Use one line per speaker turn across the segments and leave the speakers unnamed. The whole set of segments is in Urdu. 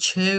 6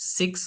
6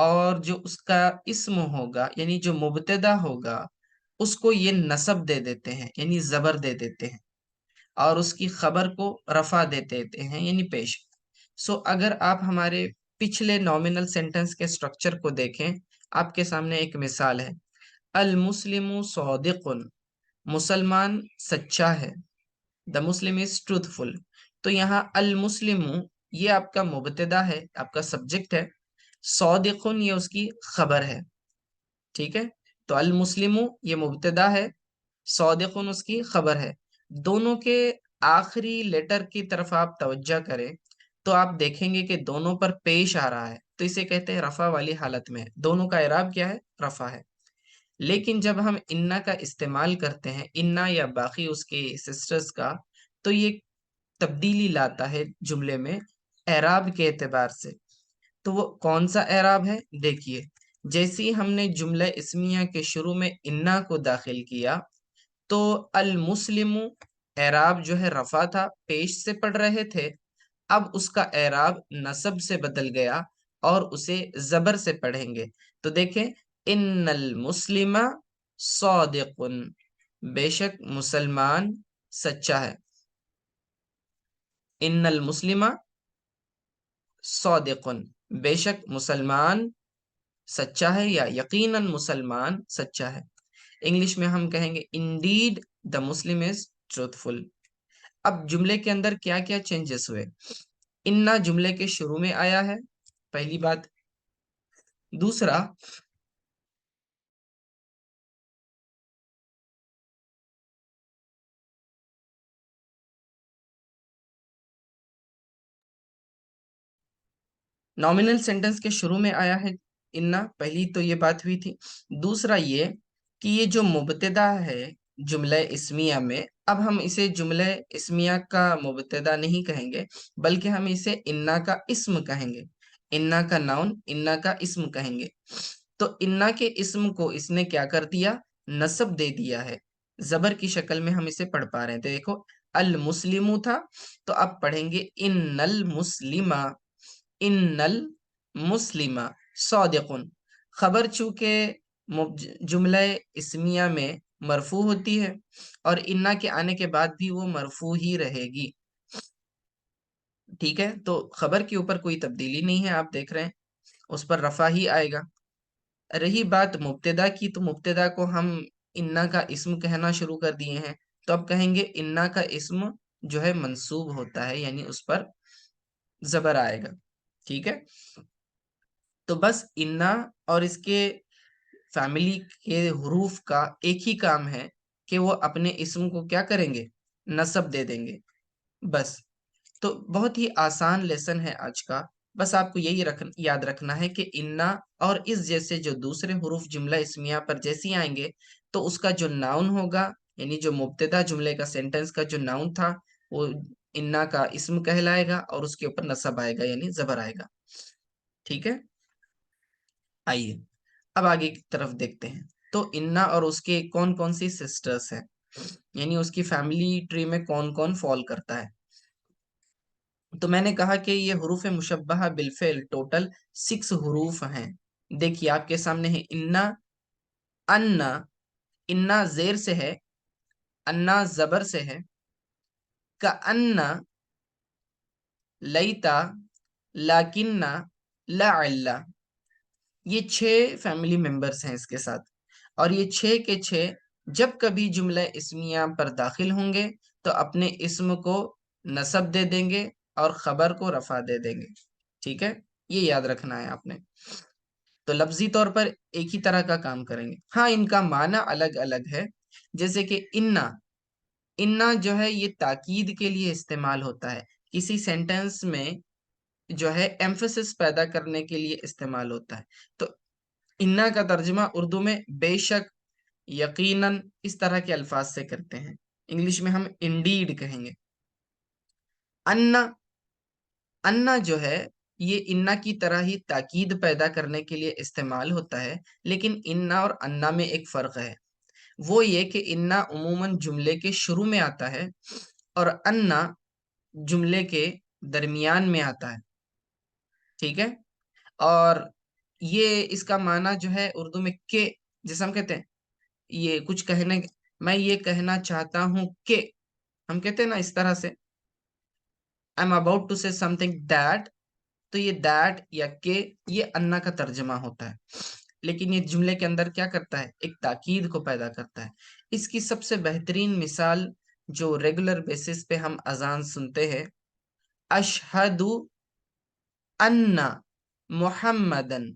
اور جو اس کا اسم ہوگا یعنی جو مبتدا ہوگا اس کو یہ نصب دے دیتے ہیں یعنی زبر دے دیتے ہیں، اور اس کی خبر کو رفع دے دیتے ہیں یعنی پیش۔ اگر آپ ہمارے پچھلے نومینل سینٹنس کے سٹرکچر کو دیکھیں، آپ کے سامنے ایک مثال ہے، المسلم صادق، مسلمان سچا ہے، دا مسلم از ٹروتھفل۔ تو یہاں المسلم یہ آپ کا مبتدا ہے، آپ کا سبجیکٹ ہے، صادقن یہ اس کی خبر ہے، ٹھیک ہے؟ تو المسلم یہ مبتدا ہے، صادقن اس کی خبر ہے۔ دونوں کے آخری لیٹر کی طرف آپ توجہ کریں تو آپ دیکھیں گے کہ دونوں پر پیش آ رہا ہے، تو اسے کہتے ہیں رفع والی حالت میں، دونوں کا اعراب کیا ہے؟ رفع ہے۔ لیکن جب ہم انا کا استعمال کرتے ہیں، انا یا باقی اس کے سسٹرز کا، تو یہ تبدیلی لاتا ہے جملے میں اعراب کے اعتبار سے۔ تو وہ کون سا اعراب ہے؟ دیکھیے، جیسے ہی ہم نے جملہ اسمیہ کے شروع میں انا کو داخل کیا تو المسلم اعراب جو ہے رفع تھا، پیش سے پڑھ رہے تھے، اب اس کا اعراب نصب سے بدل گیا اور اسے زبر سے پڑھیں گے۔ تو دیکھیں، ان المسلم صادق، بے شک مسلمان سچا ہے، ان المسلم صادق، بے شک مسلمان سچا ہے یا یقیناً مسلمان سچا ہے۔ انگلش میں ہم کہیں گے انڈیڈ دا مسلم از ٹروتھفل۔ اب جملے کے اندر کیا کیا چینجز ہوئے؟ انا جملے کے شروع میں آیا ہے، پہلی بات۔ دوسرا، نومینل سینٹنس کے شروع میں آیا ہے انا، پہلی تو یہ بات ہوئی تھی۔ دوسرا یہ کہ یہ جو مبتدا ہے جملہ اسمیہ میں، اب ہم اسے جملہ اسمیہ کا مبتدا نہیں کہیں گے، بلکہ ہم اسے انا کا اسم کہیں گے، انا کا ناؤن، انا کا اسم کہیں گے۔ تو انا کے اسم کو اس نے کیا کر دیا؟ نصب دے دیا ہے، زبر کی شکل میں ہم اسے پڑھ پا رہے ہیں۔ تو دیکھو، المسلم تھا تو اب پڑھیں گے ان المسلمہ، ان المسلمہ صادقن۔ خبر چونکہ جملہ اسمیہ میں مرفوع ہوتی ہے اور انا کے آنے کے بعد بھی وہ مرفوع ہی رہے گی، ٹھیک ہے؟ تو خبر کے اوپر کوئی تبدیلی نہیں ہے، آپ دیکھ رہے ہیں اس پر رفع ہی آئے گا۔ رہی بات مبتدا کی، تو مبتدا کو ہم انا کا اسم کہنا شروع کر دیے ہیں، تو اب کہیں گے انا کا اسم جو ہے منصوب ہوتا ہے، یعنی اس پر زبر آئے گا، ٹھیک ہے؟ تو بس انا اور اس کے فیملی کے حروف کا ایک ہی کام ہے کہ وہ اپنے اسم کو کیا کریں گے؟ نصب دے دیں گے، بس۔ تو بہت ہی آسان لیسن ہے آج کا، بس آپ کو یہی یاد رکھنا ہے کہ انا اور اس جیسے جو دوسرے حروف جملہ اسمیہ پر جیسی آئیں گے تو اس کا جو ناؤن ہوگا، یعنی جو مبتدا جملے کا سینٹنس کا جو ناؤن تھا، وہ انا کا اسم کہلائے گا اور اس کے اوپر نصب آئے گا یعنی زبر آئے گا، ٹھیک ہے؟ آئیے اب آگے کی طرف دیکھتے ہیں۔ تو انا اور اس کے کون کون سی سسٹرز ہیں، یعنی اس کی فیملی ٹری میں کون کون فال کرتا ہے۔ تو میں نے کہا کہ یہ حروف مشبہہ بالفعل ٹوٹل 6 حروف ہیں۔ دیکھیے آپ کے سامنے ہے انا، انا، انا زیر سے ہے، انا زبر سے ہے، کأنا، لیتا، لاکنہ، لعلہ، یہ 6 فیملی ممبرز ہیں اس کے ساتھ، اور یہ 6 کے 6 جب کبھی جملہ اسمیہ پر داخل ہوں گے تو اپنے اسم کو نصب دے دیں گے اور خبر کو رفع دے دیں گے، ٹھیک ہے؟ یہ یاد رکھنا ہے آپ نے۔ تو لفظی طور پر ایک ہی طرح کا کام کریں گے، ہاں ان کا معنی الگ الگ ہے۔ جیسے کہ انا، انا جو ہے یہ تاکید کے لیے استعمال ہوتا ہے، کسی سینٹنس میں جو ہے ایمفیسس پیدا کرنے کے لیے استعمال ہوتا ہے۔ تو انا کا ترجمہ اردو میں بے شک، یقیناً، اس طرح کے الفاظ سے کرتے ہیں، انگلش میں ہم انڈیڈ کہیں گے۔ انا، انا جو ہے یہ انا کی طرح ہی تاکید پیدا کرنے کے لیے استعمال ہوتا ہے، لیکن انا اور انا میں ایک فرق ہے، وہ یہ کہ انا عموماً جملے کے شروع میں آتا ہے اور انا جملے کے درمیان میں آتا ہے، ٹھیک ہے؟ اور یہ اس کا معنی جو ہے اردو میں کہ، جیسے ہم کہتے ہیں یہ کچھ کہنے، میں یہ کہنا چاہتا ہوں کہ، ہم کہتے ہیں نا اس طرح سے I'm about to say something that، تو یہ دیٹ یا کہ یہ انا کا ترجمہ ہوتا ہے، لیکن یہ جملے کے اندر کیا کرتا ہے، ایک تاکید کو پیدا کرتا ہے۔ اس کی سب سے بہترین مثال جو ریگولر بیسس پہ ہم اذان سنتے ہیں، اشہد ان محمدن،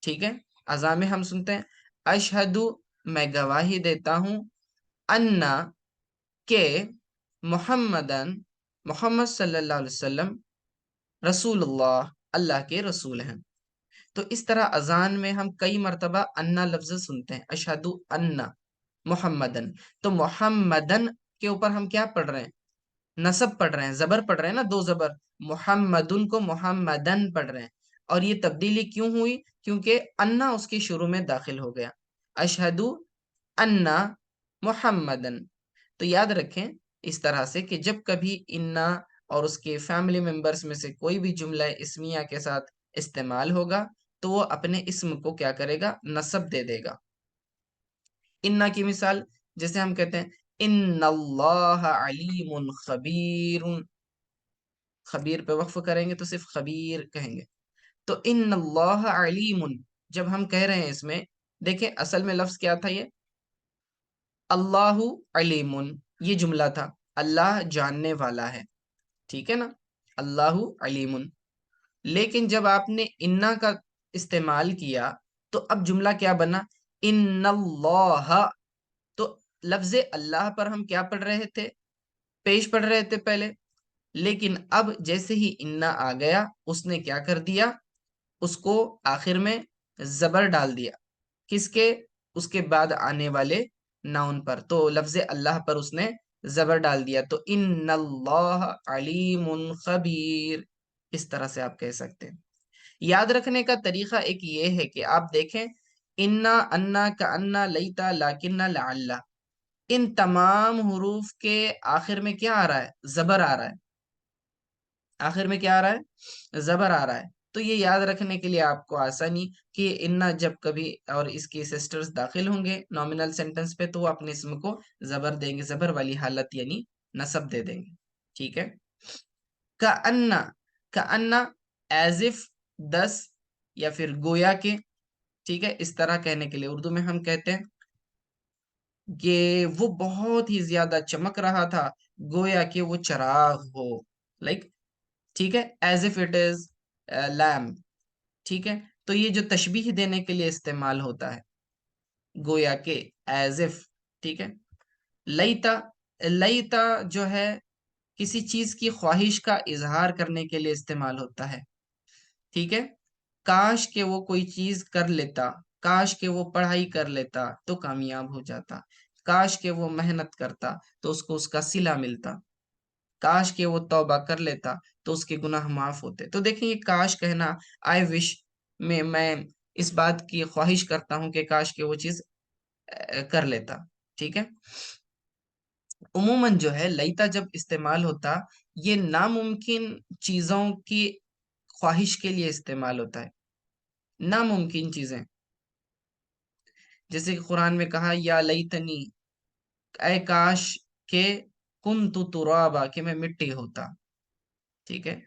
ٹھیک ہے، اذان میں ہم سنتے ہیں اشہد، میں گواہی دیتا ہوں، انا، کہ، محمدن، محمد صلی اللہ علیہ وسلم، رسول اللہ، اللہ کے رسول ہیں۔ تو اس طرح اذان میں ہم کئی مرتبہ انا لفظ سنتے ہیں، اشہد انا محمدن، تو محمدن کے اوپر ہم کیا پڑھ رہے ہیں، نصب پڑھ رہے ہیں، زبر پڑھ رہے ہیں نا، دو زبر، محمدن کو محمدن پڑھ رہے ہیں۔ اور یہ تبدیلی کیوں ہوئی؟ کیونکہ انا اس کے شروع میں داخل ہو گیا، اشہد انا محمدن۔ تو یاد رکھیں اس طرح سے کہ جب کبھی انا اور اس کے فیملی ممبرس میں سے کوئی بھی جملہ اسمیہ کے ساتھ استعمال ہوگا تو وہ اپنے اسم کو کیا کرے گا، نصب دے دے گا۔ انا کی مثال جیسے ہم کہتے ہیں ان اللہ علیم خبیر، خبیر پہ وقف کریں گے تو صرف خبیر کہیں گے۔ تو ان اللہ علیم، جب ہم کہہ رہے ہیں اس میں دیکھیں اصل میں لفظ کیا تھا، یہ اللہ علیم، یہ جملہ تھا اللہ جاننے والا ہے، ٹھیک ہے نا، اللہ علیم۔ لیکن جب آپ نے انا کا استعمال کیا تو اب جملہ کیا بنا، ان اللہ، تو لفظ اللہ پر ہم کیا پڑھ رہے تھے، پیش پڑھ رہے تھے پہلے، لیکن اب جیسے ہی انا آ گیا اس نے کیا کر دیا، اس کو آخر میں زبر ڈال دیا، کس کے، اس کے بعد آنے والے ناؤن پر، تو لفظ اللہ پر اس نے زبر ڈال دیا، تو ان اللہ علیم خبیر، اس طرح سے آپ کہہ سکتے ہیں۔ یاد رکھنے کا طریقہ ایک یہ ہے کہ آپ دیکھیں انا، انا، کانا، لیتا، لاکنہ، لعلہ، ان تمام حروف کے آخر میں کیا آ رہا ہے، زبر آ رہا ہے، آخر میں کیا آ رہا ہے، زبر آ رہا ہے۔ تو یہ یاد رکھنے کے لیے آپ کو آسانی کہ انا جب کبھی اور اس کی سسٹرز داخل ہوں گے نومینل سینٹنس پہ تو وہ اپنے اسم کو زبر دیں گے، زبر والی حالت یعنی نصب دے دیں گے، ٹھیک ہے۔ کأنا، کأنا ایز اف، دس، یا پھر گویا کے، ٹھیک ہے، اس طرح کہنے کے لیے اردو میں ہم کہتے ہیں کہ وہ بہت ہی زیادہ چمک رہا تھا گویا کہ وہ چراغ ہو، لائک، ٹھیک ہے، as if it is lamp, ٹھیک ہے۔ تو یہ جو تشبیہ دینے کے لیے استعمال ہوتا ہے، گویا کہ، ایز اف، ٹھیک ہے۔ لیتا، لیتا جو ہے کسی چیز کی خواہش کا اظہار کرنے کے لیے استعمال ہوتا ہے، ٹھیک ہے، کاش کہ وہ کوئی چیز کر لیتا، کاش کہ وہ پڑھائی کر لیتا تو کامیاب ہو جاتا، کاش کہ وہ محنت کرتا تو اس کو اس کا صلہ ملتا، کاش کہ وہ توبہ کر لیتا تو اس کے گناہ معاف ہوتے۔ تو دیکھیں یہ کاش کہنا، آئی وش، میں اس بات کی خواہش کرتا ہوں کہ کاش کہ وہ چیز کر لیتا، ٹھیک ہے۔ عموماً جو ہے لیتا جب استعمال ہوتا یہ ناممکن چیزوں کی خواہش کے لیے استعمال ہوتا ہے، ناممکن چیزیں، جیسے کہ قرآن میں کہا یا لیتنی، اے کاش کہ کنت ترابا، کہ میں مٹی ہوتا، ٹھیک ہے۔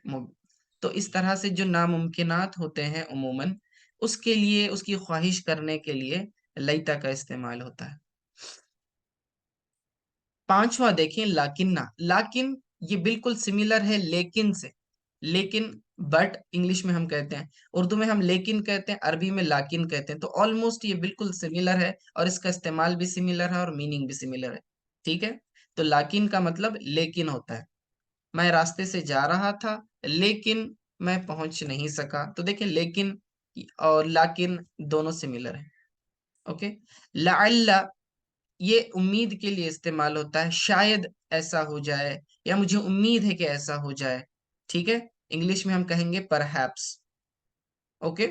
تو اس طرح سے جو ناممکنات ہوتے ہیں عموماً اس کے لیے، اس کی خواہش کرنے کے لیے لیتا کا استعمال ہوتا ہے۔ پانچواں دیکھیں لاکنہ، لاکن یہ بالکل سملر ہے لیکن سے، لیکن، بٹ انگلش میں ہم کہتے ہیں، اردو میں ہم لیکن کہتے ہیں، عربی میں لاکن کہتے ہیں، تو آلموسٹ یہ بالکل سملر ہے اور اس کا استعمال بھی سملر ہے اور میننگ بھی سملر ہے، ٹھیک ہے۔ تو لاکن کا مطلب لیکن ہوتا ہے، میں راستے سے جا رہا تھا لیکن میں پہنچ نہیں سکا، تو دیکھیں لیکن اور لاکن دونوں سملر ہیں، اوکے۔ لعل یہ امید کے لیے استعمال ہوتا ہے، شاید ایسا ہو جائے یا مجھے امید ہے کہ ایسا ہو جائے، ٹھیک ہے، انگلش میں ہم کہیں گے پرہیپس، اوکے۔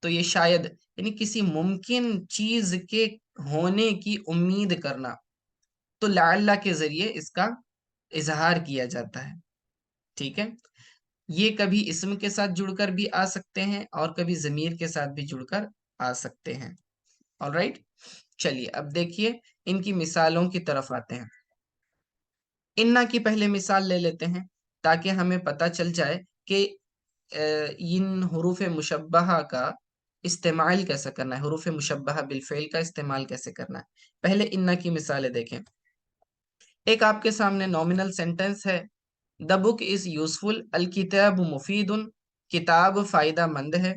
تو یہ شاید یعنی کسی ممکن چیز کے ہونے کی امید کرنا، تو لعل کے ذریعے اس کا اظہار کیا جاتا ہے، ٹھیک ہے۔ یہ کبھی اسم کے ساتھ جڑ کر بھی آ سکتے ہیں اور کبھی ضمیر کے ساتھ بھی جڑ کر آ سکتے ہیں. آلرائٹ، چلیے اب دیکھیے ان کی مثالوں کی طرف آتے ہیں. انا کی پہلے مثال لے لیتے ہیں تاکہ ہمیں پتہ چل جائے کہ ان حروف مشبہہ کا استعمال کیسے کرنا ہے، حروف مشبہہ بالفعل کا استعمال کیسے کرنا ہے. پہلے انا کی مثالیں دیکھیں. ایک آپ کے سامنے نومینل سینٹنس ہے، دا بک از یوزفل، الکتاب مفید، کتاب فائدہ مند ہے.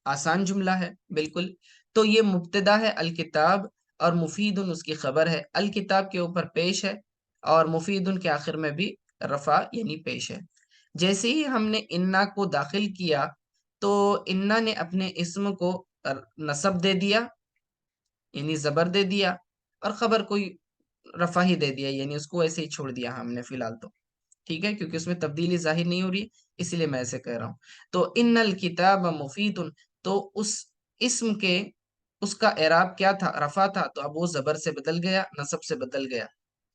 آسان جملہ ہے بالکل. تو یہ مبتدا ہے الکتاب اور مفید اس کی خبر ہے. الکتاب کے اوپر پیش ہے اور مفید کے آخر میں بھی رفع یعنی پیش ہے. جیسے ہی ہم نے انا کو داخل کیا تو انا نے اپنے اسم کو نصب دے دیا یعنی زبر دے دیا، اور خبر کوئی رفع ہی دے دیا یعنی اس کو ایسے ہی چھوڑ دیا ہم نے فی الحال. تو ٹھیک ہے کیونکہ اس میں تبدیلی ظاہر نہیں ہو رہی اسی لیے میں ایسے کہہ رہا ہوں. تو ان الکتاب مفید، تو اس اسم کے اس کا اعراب کیا تھا؟ رفع تھا، تو اب وہ زبر سے بدل گیا، نصب سے بدل گیا.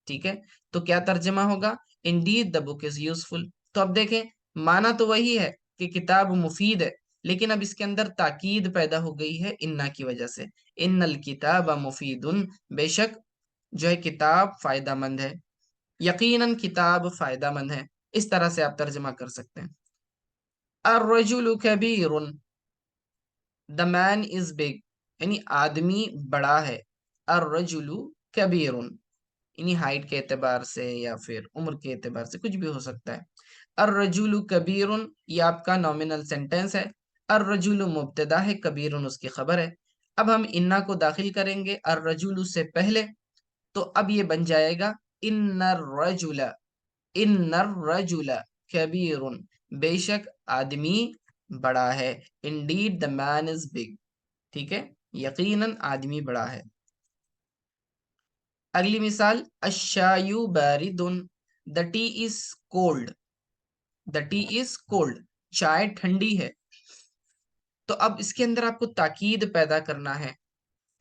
ٹھیک ہے، تو کیا ترجمہ ہوگا؟ Indeed the book is useful. تو اب دیکھیں معنی تو وہی ہے کہ کتاب مفید ہے، لیکن اب اس کے اندر تاکید پیدا ہو گئی ہے انا کی وجہ سے. ان الکتاب مفید، بے شک جو ہے کتاب فائدہ مند ہے، یقیناً کتاب فائدہ مند ہے. اس طرح سے آپ ترجمہ کر سکتے ہیں. الرجل کبیر، دا مین از بگ، یعنی آدمی بڑا ہے. الرجل کبیر، یعنی ہائٹ کے اعتبار سے یا پھر عمر کے اعتبار سے کچھ بھی ہو سکتا ہے. الرجل کبیر یہ آپ کا نومینل سینٹینس ہے. الرجل مبتدا ہے، کبیر اس کی خبر ہے. اب ہم انا کو داخل کریں گے الرجل سے پہلے، تو اب یہ بن جائے گا ان الرجل، ان الرجل کبیر، بے شک آدمی بڑا ہے. Indeed the main is big, ٹھیک ہے، یقیناً آدمی بڑا ہے. اگلی مثال، الشایو بارد، the tea is cold, the tea is cold, چائے ٹھنڈی ہے. تو اب اس کے اندر آپ کو تاکید پیدا کرنا ہے.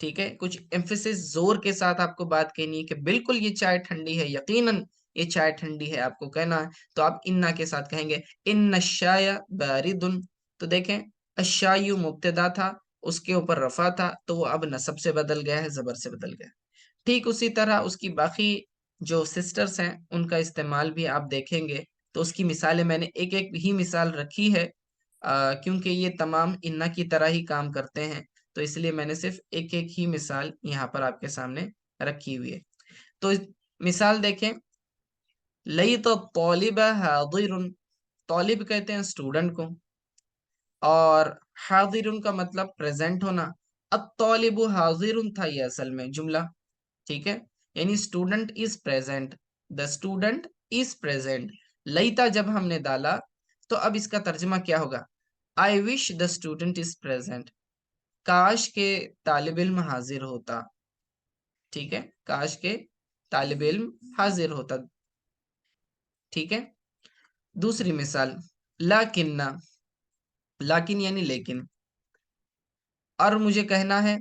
ٹھیک ہے، کچھ ایمفیسس زور کے ساتھ آپ کو بات کہنی ہے کہ بالکل یہ چائے ٹھنڈی ہے، یقیناً یہ چائے ٹھنڈی ہے آپ کو کہنا ہے. تو آپ انا کے ساتھ کہیں گے ان الشای بارد. تو دیکھیں الشایو مبتدا تھا، اس کے اوپر رفع تھا، تو وہ اب نصب سے بدل گیا ہے، زبر سے بدل گیا. ٹھیک اسی طرح اس کی باقی جو سسٹرز ہیں ان کا استعمال بھی آپ دیکھیں گے. تو اس کی مثالیں میں نے ایک ایک ہی مثال رکھی ہے کیونکہ یہ تمام انا کی طرح ہی کام کرتے ہیں، تو اس لیے میں نے صرف ایک ایک ہی مثال یہاں پر آپ کے سامنے رکھی ہوئی ہے. تو مثال دیکھیں، لئی تو طالب حاضر، طالب کہتے ہیں اسٹوڈنٹ کو، اور حاضر کا مطلب پریزنٹ ہونا. الطالب حاضر تھا یہ اصل میں جملہ. ٹھیک ہے، یعنی student is present, the student is present. لیتا جب ہم نے ڈالا تو اب اس کا ترجمہ کیا ہوگا؟ آئی وش دا اسٹوڈنٹ از پریزنٹ، کاش کے طالب علم حاضر ہوتا. ٹھیک ہے، کاش کے طالب علم حاضر ہوتا. ٹھیک ہے، دوسری مثال، لیکن، لیکن یعنی لیکن، اور مجھے کہنا ہے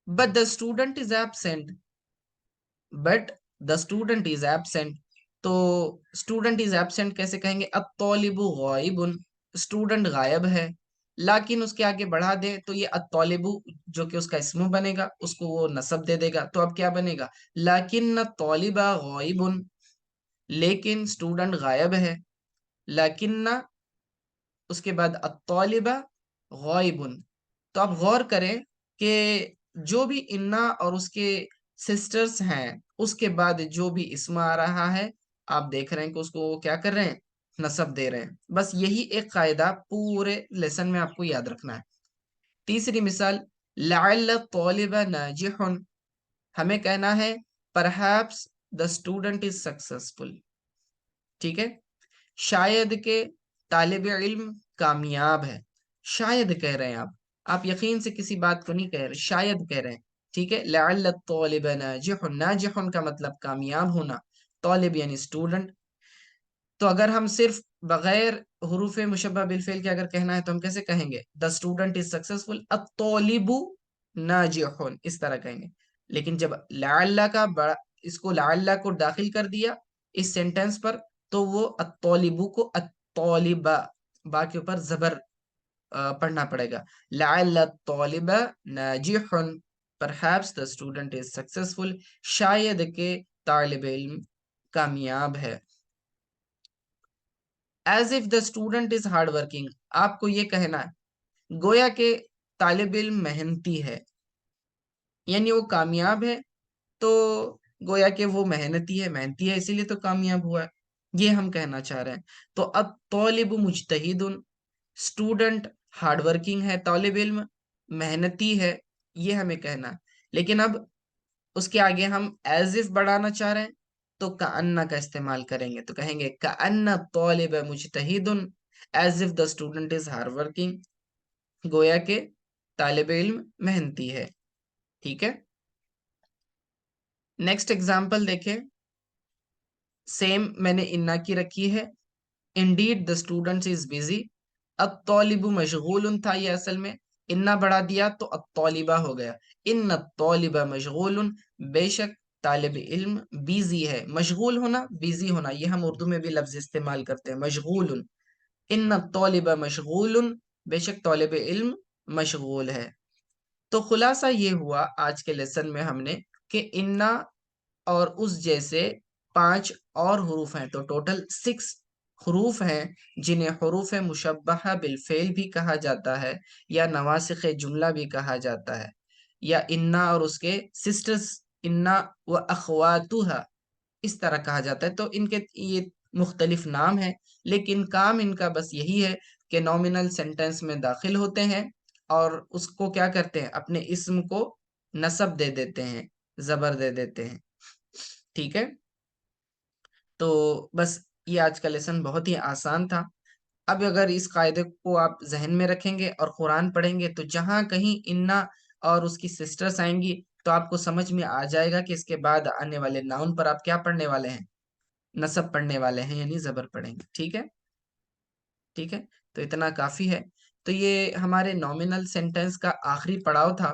but the student is absent, but the student is absent. تو اسٹوڈنٹ از ایبسینٹ کیسے کہیں گے؟ الطالب غائب، اسٹوڈنٹ غائب ہے. لیکن اس کے آگے بڑھا دیں تو یہ الطالب جو کہ اس کا اسم بنے گا اس کو وہ نصب دے دے گا. تو اب کیا بنے گا؟ لیکن الطالب غائب، لیکن اسٹوڈنٹ غائب ہے. لیکن اس کے بعد الطالب غائب. تو آپ غور کریں کہ جو بھی انا اور اس کے سسٹرز ہیں اس کے بعد جو بھی اسم آ رہا ہے آپ دیکھ رہے ہیں کہ اس کو کیا کر رہے ہیں؟ نصب دے رہے ہیں. بس یہی ایک قاعدہ پورے لیسن میں آپ کو یاد رکھنا ہے. تیسری مثال، لعل الطالب ناجح، ہمیں کہنا ہے perhaps the student is successful. ٹھیک ہے، شاید کہ طالب علم کامیاب ہے. شاید کہہ رہے ہیں آپ یقین سے کسی بات کو نہیں کہہ رہے، شاید کہہ رہے ہیں. ٹھیک ہے، لعل الطالب ناجح، ناجح کا مطلب کامیاب ہونا، طالب یعنی اسٹوڈنٹ. تو اگر ہم صرف بغیر حروف مشبہ بالفعل کے اگر کہنا ہے تو ہم کیسے کہیں گے؟ دا اسٹوڈنٹ از سکسیسفل، الطالب ناجح، اس طرح کہیں گے. لیکن جب لعل کا بڑا اس کو لعل کو داخل کر دیا اس سینٹینس پر تو وہ الطالب کو الطالبہ با کے اوپر زبر پڑھنا پڑے گا. لعل الطالب ناجح, perhaps the student is successful, شاید کہ طالب علم کامیاب ہے. as if the student is hard working, آپ کو یہ کہنا ہے گویا کہ طالب علم محنتی ہے, یعنی وہ کامیاب ہے تو گویا کہ وہ محنتی ہے اسی لیے تو کامیاب ہوا ہے, یہ ہم کہنا چاہ رہے ہیں. تو اب طالب مجتہد, اسٹوڈنٹ ہارڈ ورکنگ ہے, طالب علم محنتی ہے, یہ ہمیں کہنا ہے. لیکن اب اس کے آگے ہم ایز اف بڑھانا چاہ رہے ہیں تو کأن کا استعمال کریں گے, تو کہیں گے کأن طالب مجتہد as if the student is hard working, گویا کہ طالب علم محنتی ہے. ٹھیک ہے, نیکسٹ ایگزامپل دیکھیں. سیم میں نے انا کی رکھی ہے. Indeed the student is busy, الطالب مشغول تھا, یہ اصل میں انا بڑھا دیا تو الطالبہ ہو گیا. ان الطالب مشغول, بے شک طالب علم بیزی ہے. مشغول ہونا, بیزی ہونا, یہ ہم اردو میں بھی لفظ استعمال کرتے ہیں, مشغول. ان الطالب مشغول, بے شک طالب علم مشغول ہے. تو خلاصہ یہ ہوا آج کے لیسن میں ہم نے کہ انا اور اس جیسے 5 اور حروف ہیں, تو ٹوٹل 6 حروف ہیں جنہیں حروف مشبہہ بالفعل بھی کہا جاتا ہے, یا نواسخ جملہ بھی کہا جاتا ہے, یا انا اور اس کے سسٹرز انا و اخواتها اس طرح کہا جاتا ہے. تو ان کے یہ مختلف نام ہیں, لیکن کام ان کا بس یہی ہے کہ نومینل سینٹنس میں داخل ہوتے ہیں اور اس کو کیا کرتے ہیں, اپنے اسم کو نصب دے دیتے ہیں, زبر دے دیتے ہیں. ٹھیک ہے, تو بس یہ آج کا لیسن بہت ہی آسان تھا. اب اگر اس قاعدے کو آپ ذہن میں رکھیں گے اور قرآن پڑھیں گے تو جہاں کہیں انا اور اس کی سسٹرز آئیں گی تو آپ کو سمجھ میں آ جائے گا کہ اس کے بعد آنے والے ناؤن پر آپ کیا پڑھنے والے ہیں, نصب پڑھنے والے ہیں, یعنی زبر پڑھیں گے. ٹھیک ہے, ٹھیک ہے, تو اتنا کافی ہے. تو یہ ہمارے نومینل سینٹنس کا آخری پڑاؤ تھا,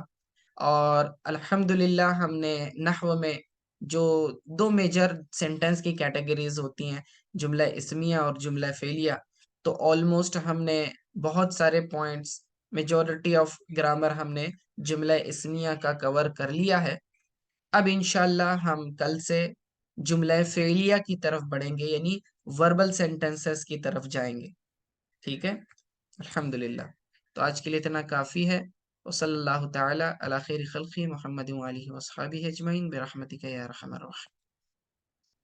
اور الحمدللہ ہم نے نحو میں جو 2 میجر سینٹنس کی کیٹیگریز ہوتی ہیں, جملہ اسمیہ اور جملہ فعلیہ, تو آلموسٹ ہم نے بہت سارے پوائنٹس, میجورٹی آف گرامر ہم نے جملہ اسمیہ کا کور کر لیا ہے. اب انشاءاللہ ہم کل سے جملہ فعلیہ کی طرف بڑھیں گے, یعنی وربل سینٹنسز کی طرف جائیں گے. ٹھیک ہے, الحمدللہ. تو آج کے لیے اتنا کافی ہے. وصلی اللہ تعالی علی خیر خلقہ محمد وآلہ وصحبہ اجمعین برحمتک یا ارحم الراحمین.